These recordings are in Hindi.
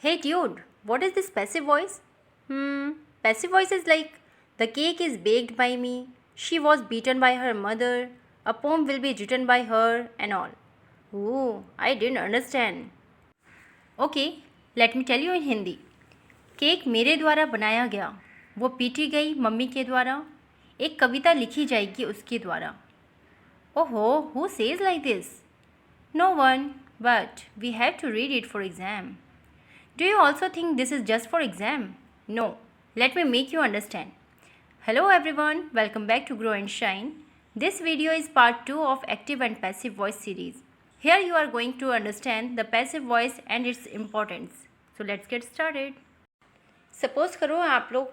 Hey dude, what is this passive voice? Passive voice is like the cake is baked by me, she was beaten by her mother, a poem will be written by her, and all. Ooh, I didn't understand. Okay, let me tell you in Hindi. Cake मेरे द्वारा बनाया गया, वो पीटी गई मम्मी के द्वारा, एक कविता लिखी जाएगी उसके द्वारा. ओहो, who says like this? No one, but we have to read it for exam. Do you also think this is just for exam? No. Let me make you understand. Hello everyone, welcome back to Grow and Shine. This video is part 2 of active and passive voice series. Here you are going to understand the passive voice and its importance. So let's get started. Suppose करो आप लोग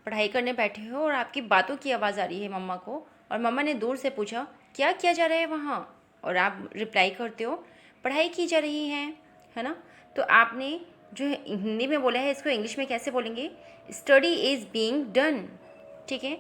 पढ़ाई करने बैठे हो और आपकी बातों की आवाज़ आ रही है मम्मा को, और मम्मा ने दूर से पूछा क्या किया जा रहा है वहाँ, और आप रिप्लाई करते हो पढ़ाई की जा रही है ना. तो आपने जो हिंदी में बोला है इसको इंग्लिश में कैसे बोलेंगे? Study is being done. ठीक है.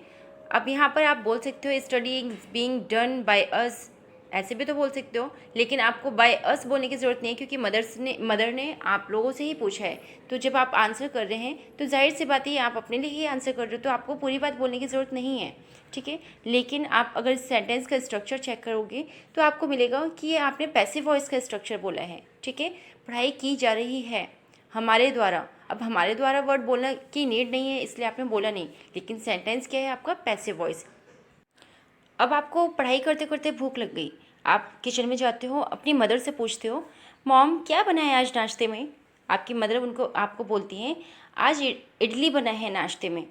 अब यहाँ पर आप बोल सकते हो study is being done by us, ऐसे भी तो बोल सकते हो, लेकिन आपको बाय अस बोलने की ज़रूरत नहीं है क्योंकि मदर ने आप लोगों से ही पूछा है. तो जब आप आंसर कर रहे हैं तो जाहिर सी बात है आप अपने लिए ही आंसर कर रहे हो, तो आपको पूरी बात बोलने की ज़रूरत नहीं है. ठीक है. लेकिन आप अगर सेंटेंस का स्ट्रक्चर चेक करोगे तो आपको मिलेगा कि ये आपने पैसिव वॉइस का स्ट्रक्चर बोला है. ठीक है. पढ़ाई की जा रही है हमारे द्वारा. अब हमारे द्वारा वर्ड बोलना की नीड नहीं है इसलिए आपने बोला नहीं, लेकिन सेंटेंस क्या है आपका? Passive voice. अब आपको पढ़ाई करते करते भूख लग गई, आप किचन में जाते हो, अपनी मदर से पूछते हो मॉम क्या बना है आज नाश्ते में. आपकी मदर आपको बोलती हैं आज इडली बना है नाश्ते में.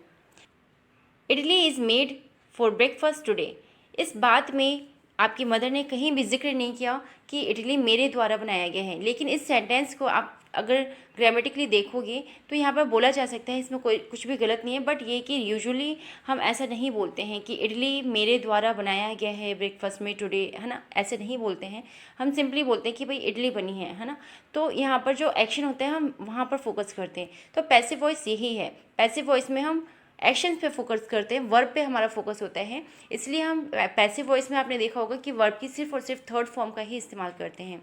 Idli is made for breakfast today. इस बात में आपकी मदर ने कहीं भी जिक्र नहीं किया कि इडली मेरे द्वारा बनाया गया है, लेकिन इस सेंटेंस को आप अगर ग्रामेटिकली देखोगे तो यहाँ पर बोला जा सकता है, इसमें कोई कुछ भी गलत नहीं है. बट ये कि यूजुअली हम ऐसा नहीं बोलते हैं कि इडली मेरे द्वारा बनाया गया है ब्रेकफास्ट में टुडे, है ना. ऐसे नहीं बोलते हैं. हम सिंपली बोलते हैं कि भाई इडली बनी है ना. तो यहाँ पर जो एक्शन होता है हम वहाँ पर फोकस करते हैं. तो पैसिव वॉइस यही है. पैसिव वॉइस में हम एक्शंस पे फोकस करते हैं, वर्ब पे हमारा फोकस होता है. इसलिए हम पैसिव वॉइस में आपने देखा होगा कि वर्ब की सिर्फ और सिर्फ थर्ड फॉर्म का ही इस्तेमाल करते हैं.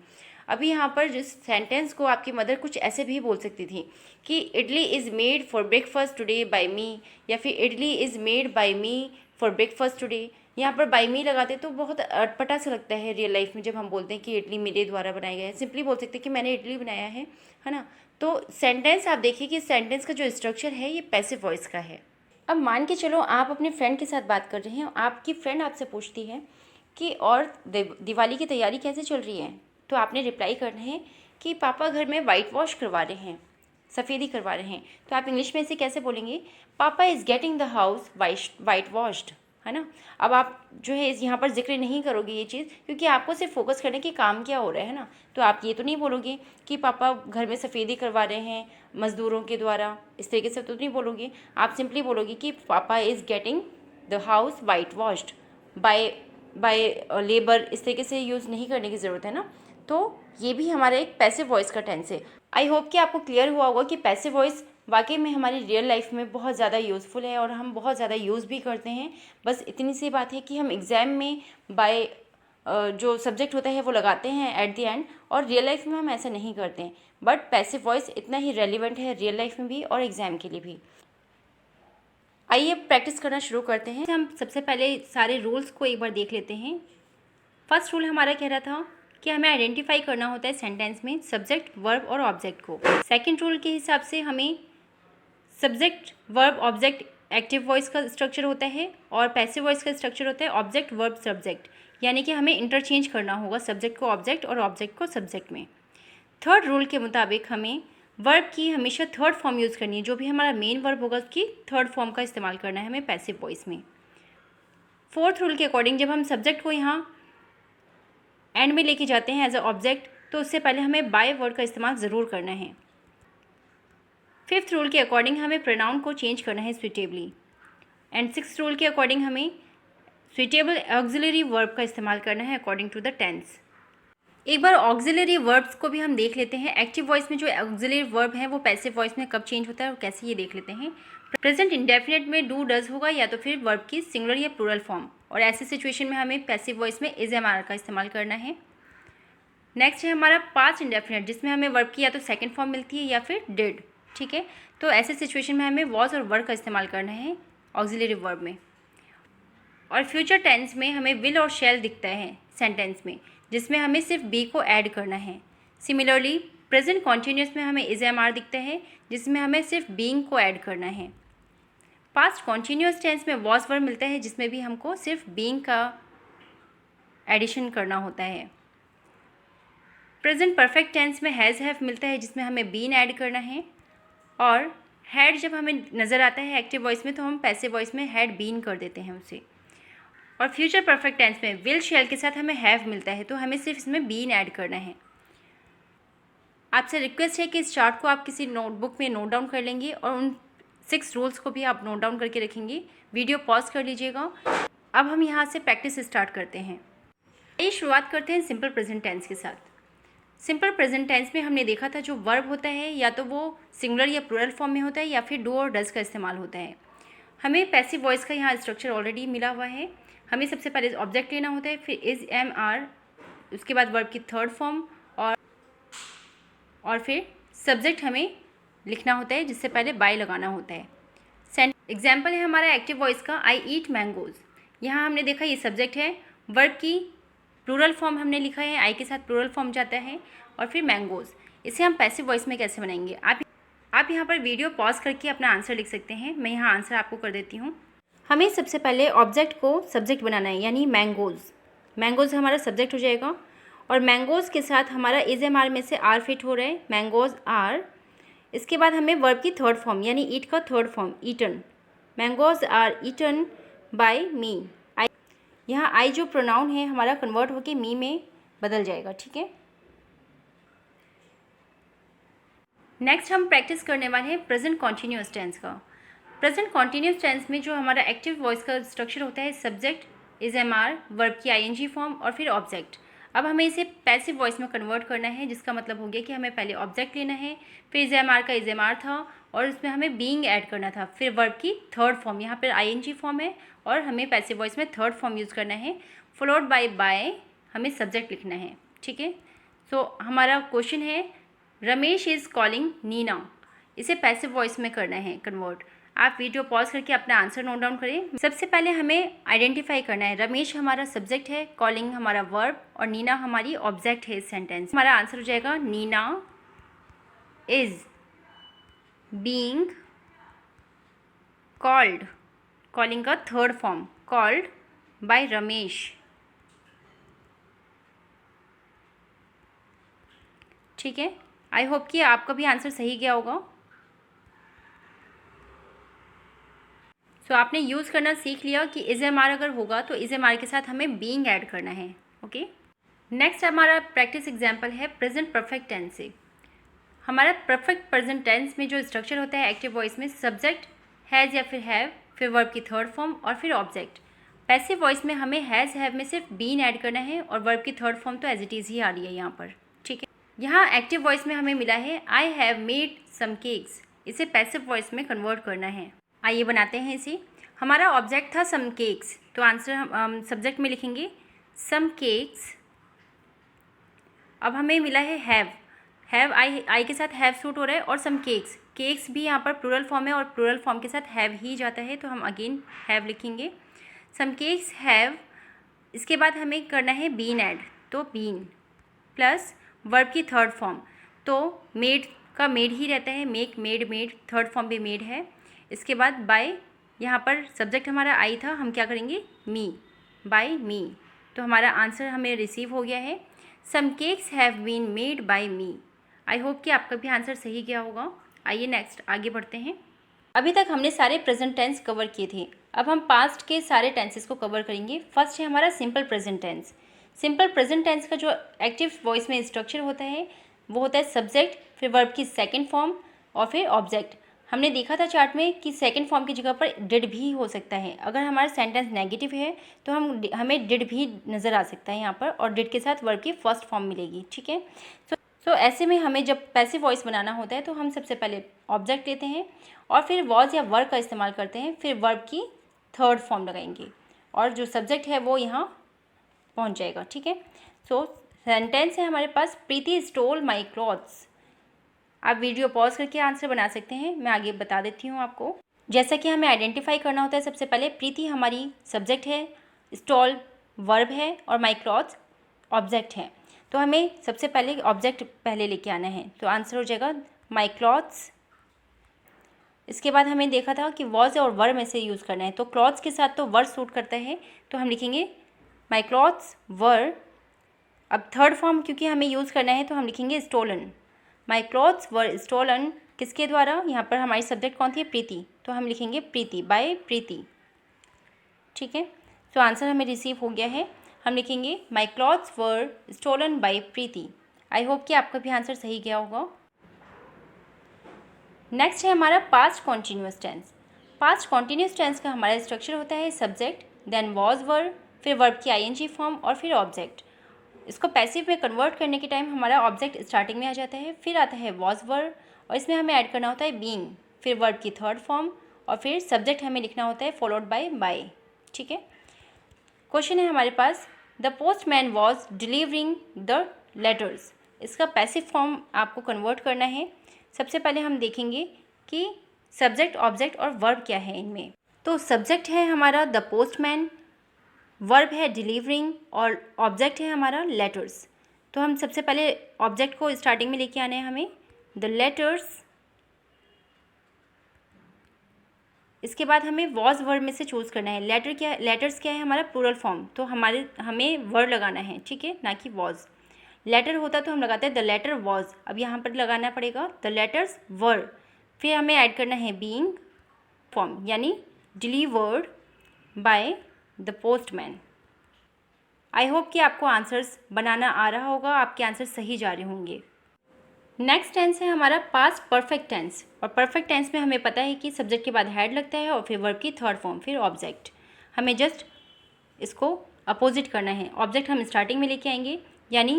अभी यहाँ पर जिस सेंटेंस को आपकी मदर कुछ ऐसे भी बोल सकती थी कि idli is made for breakfast today by me, या फिर idli is made by me for breakfast today. यहाँ पर बाय मी लगाते तो बहुत अटपटा सा लगता है रियल लाइफ में. जब हम बोलते हैं कि इडली मेरे द्वारा बनाया गया है, सिंपली बोल सकते हैं कि मैंने इडली बनाया है ना. तो सेंटेंस आप देखिए कि सेंटेंस का जो स्ट्रक्चर है ये पैसिव वॉइस का है. अब मान के चलो आप अपने फ्रेंड के साथ बात कर रहे हैं, आपकी फ्रेंड आपसे पूछती है कि और दिवाली की तैयारी कैसे चल रही है. तो आपने रिप्लाई करना है कि पापा घर में वाइट वॉश करवा रहे हैं, सफ़ेदी करवा रहे हैं. तो आप इंग्लिश में इसे कैसे बोलेंगे? पापा is getting the house white washed, है ना. अब आप जो है यहाँ पर जिक्र नहीं करोगे ये चीज़, क्योंकि आपको सिर्फ फोकस करने कि काम क्या हो रहा है ना. तो आप ये तो नहीं बोलोगे कि पापा घर में सफ़ेदी करवा रहे हैं मज़दूरों के द्वारा, इस तरीके से तो नहीं बोलोगे. आप सिंपली बोलोगे कि पापा is getting the house white washed by labour. इस तरीके से यूज़ नहीं करने की ज़रूरत है ना. तो ये भी हमारा एक पैसिव वॉइस का टेंस है. आई होप कि आपको क्लियर हुआ होगा कि पैसिव वॉइस वाकई में हमारी रियल लाइफ में बहुत ज़्यादा यूज़फुल है और हम बहुत ज़्यादा यूज़ भी करते हैं. बस इतनी सी बात है कि हम एग्ज़ाम में बाय जो सब्जेक्ट होता है वो लगाते हैं एट द एंड, और रियल लाइफ में हम ऐसा नहीं करते हैं. बट पैसिव वॉइस इतना ही रेलिवेंट है रियल लाइफ में भी और एग्ज़ाम के लिए भी. आइए प्रैक्टिस करना शुरू करते हैं. हम सबसे पहले सारे रूल्स को एक बार देख लेते हैं. फर्स्ट रूल हमारा कह रहा था कि हमें आइडेंटिफाई करना होता है सेंटेंस में सब्जेक्ट, वर्ब और ऑब्जेक्ट को. सेकंड रूल के हिसाब से हमें subject, verb, object active voice का स्ट्रक्चर होता है और पैसिव वॉइस का स्ट्रक्चर होता है ऑब्जेक्ट, वर्ब, सब्जेक्ट. यानी कि हमें इंटरचेंज करना होगा सब्जेक्ट को ऑब्जेक्ट और ऑब्जेक्ट को सब्जेक्ट में. थर्ड रूल के मुताबिक हमें वर्ब की हमेशा थर्ड फॉर्म यूज़ करनी है. जो भी हमारा मेन वर्ब होगा उसकी थर्ड फॉर्म का इस्तेमाल करना है हमें पैसिव वॉइस में. फोर्थ रूल के अकॉर्डिंग जब हम सब्जेक्ट को यहाँ एंड में लेके जाते हैं एज अ ऑब्जेक्ट, तो उससे पहले हमें बाय वर्ड का इस्तेमाल ज़रूर करना है. फिफ्थ रूल के अकॉर्डिंग हमें प्रोनाउन को चेंज करना है सुइटेबली. एंड सिक्स्थ रूल के अकॉर्डिंग हमें सुइटेबल ऑक्सिलरी वर्ब का इस्तेमाल करना है अकॉर्डिंग टू द टेंस. एक बार ऑक्सिलरी वर्ब्स को भी हम देख लेते हैं. एक्टिव वॉइस में जो ऑक्सिलरी वर्ब है वो पैसिव वॉइस में कब चेंज होता है और कैसे, ये देख लेते हैं. प्रेजेंट इंडेफिनिट में डू डज होगा या तो फिर वर्ब की सिंगुलर या प्लूरल फॉर्म, और ऐसी सिचुएशन में हमें पैसिव वॉइस में इज एम आर का इस्तेमाल करना है. नेक्स्ट है हमारा पास्ट इंडेफिनिट, जिसमें हमें वर्ब की या तो सेकंड फॉर्म मिलती है या फिर डिड, ठीक है। तो ऐसे सिचुएशन में हमें वॉज और वर का इस्तेमाल करना है ऑक्सिलरी वर्ब में। और फ्यूचर टेंस में हमें विल और शैल दिखता है सेंटेंस में, जिसमें हमें सिर्फ बी को ऐड करना है। सिमिलरली प्रेजेंट कॉन्टीन्यूस में हमें इज एम आर दिखता है, जिसमें हमें सिर्फ बीइंग को ऐड करना है। पास्ट कॉन्टीन्यूस टेंस में वॉज वर्ब मिलता है, जिसमें भी हमको सिर्फ बीइंग का एडिशन करना होता है। प्रेजेंट परफेक्ट टेंस में हैज़ हैव मिलता है, जिसमें हमें बीन ऐड करना है। और हैड जब हमें नज़र आता है एक्टिव वॉइस में, तो हम पैसिव वॉइस में हैड बीन कर देते हैं उसे। और फ्यूचर परफेक्ट टेंस में विल शैल के साथ हमें हैव मिलता है, तो हमें सिर्फ इसमें बीन ऐड करना है। आपसे रिक्वेस्ट है कि इस चार्ट को आप किसी नोटबुक में नोट डाउन कर लेंगे और उन 6 रूल्स को भी आप नोट डाउन करके रखेंगे। वीडियो पॉज कर लीजिएगा। अब हम यहाँ से प्रैक्टिस स्टार्ट करते हैं। ये शुरुआत करते हैं सिंपल प्रेजेंट टेंस के साथ। सिंपल प्रेजेंट टेंस में हमने देखा था जो वर्ब होता है या तो वो सिंगुलर या प्लूरल फॉर्म में होता है या फिर डू और डज का इस्तेमाल होता है। हमें पैसिव वॉइस का यहाँ स्ट्रक्चर ऑलरेडी मिला हुआ है। हमें सबसे पहले ऑब्जेक्ट लेना होता है, फिर इज एम आर, उसके बाद वर्ब की थर्ड फॉर्म और फिर सब्जेक्ट हमें लिखना होता है, जिससे पहले बाय लगाना होता है। एग्जाम्पल है हमारा एक्टिव वॉइस का, आई ईट मैंगोज़। यहाँ हमने देखा ये सब्जेक्ट है, वर्ब की प्लूरल फॉर्म हमने लिखा है, आई के साथ प्लूरल फॉर्म जाता है, और फिर मैंगोज़। इसे हम पैसिव वॉइस में कैसे बनाएंगे, आप यहाँ पर वीडियो पॉज करके अपना आंसर लिख सकते हैं। मैं यहाँ आंसर आपको कर देती हूँ। हमें सबसे पहले ऑब्जेक्ट को सब्जेक्ट बनाना है, यानी मैंगोज़। मैंगोज़ हमारा सब्जेक्ट हो जाएगा, और मैंगोज़ के साथ हमारा इज एम आर में से आर फिट हो रहा है, मैंगोज़ आर। इसके बाद हमें वर्ब की थर्ड फॉर्म यानी ईट का third form eaten, mangoes are eaten by me. यहाँ आई जो प्रोनाउन है हमारा कन्वर्ट होके मी में बदल जाएगा, ठीक है। नेक्स्ट हम प्रैक्टिस करने वाले हैं प्रेजेंट कॉन्टीन्यूअस टेंस का। प्रेजेंट कॉन्टीन्यूअस टेंस में जो हमारा एक्टिव वॉइस का स्ट्रक्चर होता है, subject is am are, verb की आईएनजी फॉर्म और फिर ऑब्जेक्ट। अब हमें इसे पैसिव वॉइस में कन्वर्ट करना है, जिसका मतलब हो गया कि हमें पहले ऑब्जेक्ट लेना है, फिर इज एम आर का इज एम आर था और इसमें हमें बीइंग ऐड करना था, फिर वर्ब की थर्ड फॉर्म, यहाँ पर आईएनजी फॉर्म है और हमें पैसिव वॉइस में थर्ड फॉर्म यूज़ करना है, फॉलोड बाय हमें सब्जेक्ट लिखना है, ठीक है। सो हमारा क्वेश्चन है रमेश इज़ कॉलिंग नीना। इसे पैसिव वॉइस में करना है कन्वर्ट। आप वीडियो पॉज करके अपना आंसर नोट डाउन करें। सबसे पहले हमें आइडेंटिफाई करना है, रमेश हमारा सब्जेक्ट है, कॉलिंग हमारा वर्ब और नीना हमारी ऑब्जेक्ट है इस सेंटेंस। हमारा आंसर हो जाएगा Neena is being called, calling का third form called by Ramesh, ठीक है। आई होप कि आपका भी आंसर सही गया होगा। सो आपने यूज़ करना सीख लिया कि इज एम आर अगर होगा तो इज एम आर के साथ हमें बीइंग ऐड करना है, ओके। नेक्स्ट हमारा प्रैक्टिस एग्जाम्पल है प्रेजेंट परफेक्ट टेंस से। हमारा परफेक्ट प्रेजेंट टेंस में जो स्ट्रक्चर होता है एक्टिव वॉइस में, सब्जेक्ट हैज़ या फिर हैव, फिर वर्ब की थर्ड फॉर्म और फिर ऑब्जेक्ट। पैसिव वॉइस में हमें हैज़ हैव में सिर्फ बीन ऐड करना है और वर्ब की थर्ड फॉर्म तो एज इट इज़ ही आ रही है यहाँ पर, ठीक है। यहाँ एक्टिव वॉइस में हमें मिला है I have made some cakes. इसे पैसिव वॉइस में कन्वर्ट करना है। आइए बनाते हैं इसे। हमारा ऑब्जेक्ट था सम केक्स, तो आंसर हम सब्जेक्ट में लिखेंगे सम केक्स। अब हमें मिला है हैव आई के साथ हैव सूट हो रहा है और सम केक्स, केक्स भी यहाँ पर प्लूरल फॉर्म है और प्लूरल फॉर्म के साथ हैव ही जाता है, तो हम अगेन हैव लिखेंगे, सम केक्स हैव। इसके बाद हमें करना है बीन ऐड, तो बीन प्लस वर्ब की थर्ड फॉर्म, तो मेड का मेड ही रहता है, make made made, third form भी मेड है। इसके बाद बाय, यहाँ पर सब्जेक्ट हमारा आई था, हम क्या करेंगे मी, बाय मी। तो हमारा आंसर हमें रिसीव हो गया है, some cakes have been made by me. I hope कि आपका भी आंसर सही गया होगा। आइए नेक्स्ट आगे बढ़ते हैं। अभी तक हमने सारे प्रेजेंट टेंस कवर किए थे, अब हम पास्ट के सारे टेंसेस को कवर करेंगे। फर्स्ट है हमारा simple present tense. Simple present tense का जो एक्टिव वॉइस में स्ट्रक्चर होता है वो होता है सब्जेक्ट, फिर वर्ब की सेकंड फॉर्म और फिर ऑब्जेक्ट। हमने देखा था चार्ट में कि सेकंड फॉर्म की जगह पर डिड भी हो सकता है। अगर हमारा सेंटेंस नेगेटिव है तो हमें डिड भी नज़र आ सकता है यहाँ पर, और डिड के साथ वर्ब की फर्स्ट फॉर्म मिलेगी, ठीक है। सो ऐसे में हमें जब पैसिव वॉइस बनाना होता है तो हम सबसे पहले ऑब्जेक्ट लेते हैं और फिर वॉज या वर्ब का इस्तेमाल करते हैं, फिर वर्ब की थर्ड फॉर्म लगाएंगे और जो सब्जेक्ट है वो यहाँ पहुँच जाएगा, ठीक है। सो सेंटेंस है हमारे पास, प्रीति स्टोल माई क्लॉथ्स। आप वीडियो पॉज करके आंसर बना सकते हैं, मैं आगे बता देती हूँ आपको। जैसा कि हमें आइडेंटिफाई करना होता है, सबसे पहले प्रीति हमारी सब्जेक्ट है, स्टॉल वर्ब है और माई क्लॉथ्स ऑब्जेक्ट है। तो हमें सबसे पहले ऑब्जेक्ट पहले लेके आना है, तो आंसर हो जाएगा माई क्लॉथ्स। इसके बाद हमें देखा था कि वॉज और वर में से यूज़ करना है, तो क्लॉथ्स के साथ तो वर सूट करता है, तो हम लिखेंगे माई क्लॉथ्स वर। अब थर्ड फॉर्म क्योंकि हमें यूज़ करना है, तो हम लिखेंगे stolen. My clothes were stolen किसके द्वारा, यहाँ पर हमारी सब्जेक्ट कौन थी, प्रीति, तो हम लिखेंगे प्रीति, बाय प्रीति। ठीक है, तो आंसर हमें रिसीव हो गया है। हम लिखेंगे my clothes were stolen by Preeti. I hope कि आपका भी आंसर सही गया होगा। नेक्स्ट है हमारा past continuous tense. Past continuous tense का हमारा स्ट्रक्चर होता है सब्जेक्ट, देन वॉज वर, फिर वर्ब की आईएनजी फॉर्म और फिर ऑब्जेक्ट। इसको पैसिव में कन्वर्ट करने के टाइम हमारा ऑब्जेक्ट स्टार्टिंग में आ जाता है, फिर आता है वॉज वर और इसमें हमें ऐड करना होता है बीइंग, फिर वर्ब की थर्ड फॉर्म और फिर सब्जेक्ट हमें लिखना होता है फॉलोड बाय। ठीक है, क्वेश्चन है हमारे पास, the postman was delivering the letters. इसका पैसिव फॉर्म आपको कन्वर्ट करना है। सबसे पहले हम देखेंगे कि सब्जेक्ट, ऑब्जेक्ट और वर्ब क्या है इनमें। तो सब्जेक्ट है हमारा द पोस्टमैन, वर्ब है डिलीवरिंग और ऑब्जेक्ट है हमारा लेटर्स। तो हम सबसे पहले ऑब्जेक्ट को स्टार्टिंग में लेके आने हैं हमें, द लेटर्स। इसके बाद हमें वॉज वर्ब में से चूज़ करना है। लेटर्स क्या है हमारा प्लूरल फॉर्म, तो हमें वर्ड लगाना है, ठीक है, ना कि वॉज। लेटर होता तो हम लगाते हैं द लेटर वॉज, अब यहाँ पर लगाना पड़ेगा द लेटर्स वर। फिर हमें ऐड करना है बीइंग फॉर्म, यानी delivered by the postman. I hope कि आपको आंसर्स बनाना आ रहा होगा, आपके आंसर सही जा रहे होंगे। नेक्स्ट टेंस है हमारा पास्ट परफेक्ट टेंस, और परफेक्ट टेंस में हमें पता है कि सब्जेक्ट के बाद हैड लगता है और फिर वर्ब की थर्ड फॉर्म, फिर ऑब्जेक्ट। हमें जस्ट इसको अपोजिट करना है। ऑब्जेक्ट हम स्टार्टिंग में लेके आएंगे, यानी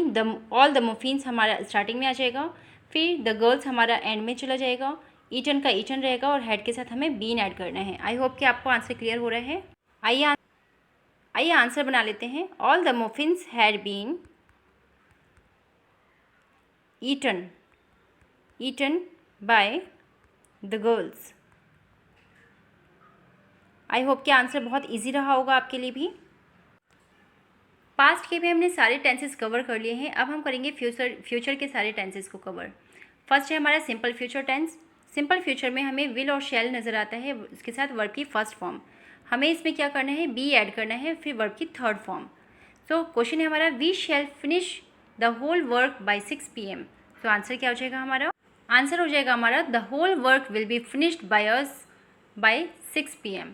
ऑल द मफिन्स हमारा स्टार्टिंग में आ जाएगा, फिर द गर्ल्स हमारा एंड में चला जाएगा, ईटन का ईटन रहेगा और हेड के साथ हमें बीन ऐड करना है। आई होप कि आपको आंसर क्लियर हो रहा है। आइए आंसर बना लेते हैं। All the muffins had been eaten by the girls। I hope कि आंसर बहुत इजी रहा होगा आपके लिए भी। पास्ट के भी हमने सारे टेंसेस कवर कर लिए हैं, अब हम करेंगे फ्यूचर के सारे टेंसेस को कवर। फर्स्ट है हमारा simple future tense. Simple future में हमें विल और शैल नज़र आता है, उसके साथ वर्ब की फर्स्ट फॉर्म। हमें इसमें क्या करना है, बी ऐड करना है, फिर वर्ब की थर्ड फॉर्म। तो क्वेश्चन है हमारा, we shall finish the whole work by 6 PM। तो आंसर क्या हो जाएगा हमारा, आंसर हो जाएगा हमारा the whole work will be finished by us by 6 PM।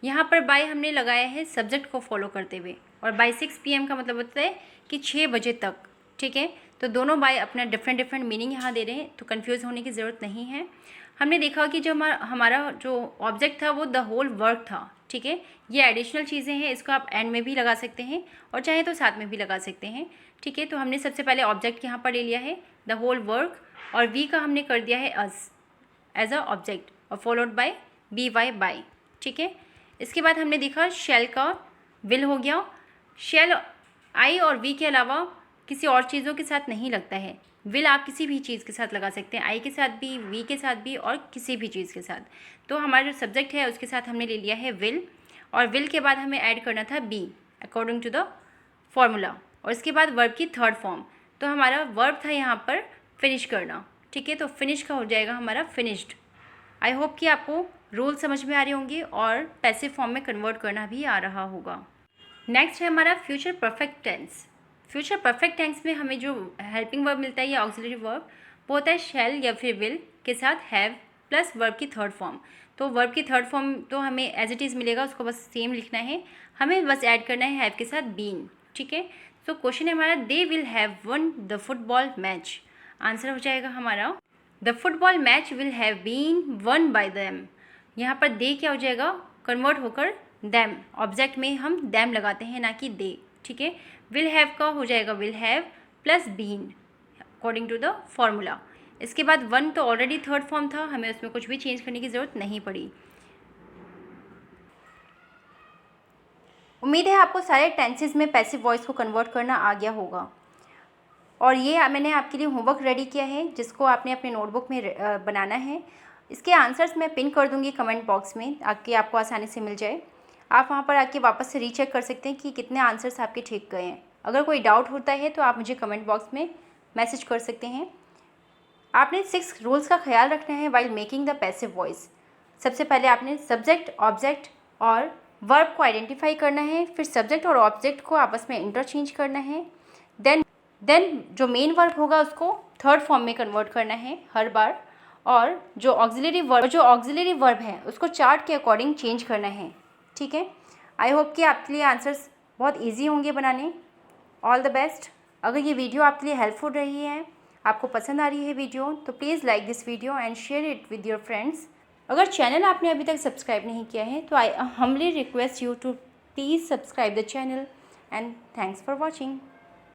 यहाँ पर बाय हमने लगाया है सब्जेक्ट को फॉलो करते हुए, और बाय 6 PM का मतलब होता है कि 6 बजे तक। ठीक है, तो दोनों बाय अपना डिफरेंट मीनिंग यहाँ दे रहे हैं, तो कन्फ्यूज़ होने की ज़रूरत नहीं है। हमने देखा कि जो हमारा जो ऑब्जेक्ट था वो द होल वर्क था। ठीक है, ये एडिशनल चीज़ें हैं, इसको आप एंड में भी लगा सकते हैं और चाहे तो साथ में भी लगा सकते हैं। ठीक है, तो हमने सबसे पहले ऑब्जेक्ट यहाँ पर ले लिया है द होल वर्क, और वी का हमने कर दिया है अस एज अ ऑब्जेक्ट, और followed by B Y by. ठीक है, इसके बाद हमने देखा शेल का विल हो गया। शेल आई और वी के अलावा किसी और चीज़ों के साथ नहीं लगता है। विल आप किसी भी चीज़ के साथ लगा सकते हैं, आई के साथ भी, वी के साथ भी और किसी भी चीज़ के साथ। तो हमारा जो सब्जेक्ट है उसके साथ हमने ले लिया है विल, और विल के बाद हमें ऐड करना था be according to the formula, और इसके बाद वर्ब की थर्ड फॉर्म। तो हमारा वर्ब था यहाँ पर फिनिश करना। ठीक है, तो फिनिश का हो जाएगा हमारा फिनिश्ड। आई होप कि आपको रूल समझ में आ रहे होंगे और पैसिव फॉर्म में कन्वर्ट करना भी आ रहा होगा। नेक्स्ट है हमारा future perfect tense. Future perfect tense में हमें जो हेल्पिंग वर्ब मिलता है या ऑक्सिलरी वर्ब, वो होता है शैल या फिर विल के साथ हैव प्लस वर्ब की थर्ड फॉर्म। तो वर्ब की थर्ड फॉर्म तो हमें एज इट इज़ मिलेगा, उसको बस सेम लिखना है, हमें बस ऐड करना है हैव के साथ बीन। ठीक है, तो क्वेश्चन है हमारा, they will have won the football match. Answer हो जाएगा हमारा the football match will have been won by them. यहाँ पर दे क्या हो जाएगा, कन्वर्ट होकर दैम। ऑब्जेक्ट में हम दैम लगाते हैं, ना कि दे। ठीक है, विल हैव का हो जाएगा will have plus been according to the formula. इसके बाद वन तो ऑलरेडी थर्ड फॉर्म था, हमें उसमें कुछ भी चेंज करने की ज़रूरत नहीं पड़ी। उम्मीद है आपको सारे टेंसेस में पैसिव वॉइस को कन्वर्ट करना आ गया होगा। और ये मैंने आपके लिए होमवर्क रेडी किया है जिसको आपने अपने नोटबुक में बनाना है। इसके आंसर्स मैं पिन कर दूँगी कमेंट बॉक्स में ताकि आपको आसानी से मिल जाए। आप वहाँ पर आके वापस से रीचेक कर सकते हैं कि कितने आंसर्स आपके ठीक गए हैं। अगर कोई डाउट होता है तो आप मुझे कमेंट बॉक्स में मैसेज कर सकते हैं। आपने 6 रूल्स का ख्याल रखना है while making the passive voice. सबसे पहले आपने सब्जेक्ट, ऑब्जेक्ट और वर्ब को आइडेंटिफाई करना है, फिर सब्जेक्ट और ऑब्जेक्ट को आपस में इंटरचेंज करना है। देन जो मेन वर्ब होगा उसको थर्ड फॉर्म में कन्वर्ट करना है हर बार, और जो ऑक्सिलरी वर्ब है उसको चार्ट के अकॉर्डिंग चेंज करना है। ठीक है, आई होप कि आपके लिए आंसर्स बहुत ईजी होंगे बनाने। All the best. अगर ये वीडियो आपके लिए हेल्पफुल रही है, आपको पसंद आ रही है वीडियो, तो please like this video and share it with your friends. अगर चैनल आपने अभी तक सब्सक्राइब नहीं किया है तो I humbly request you to please subscribe the channel and thanks for watching.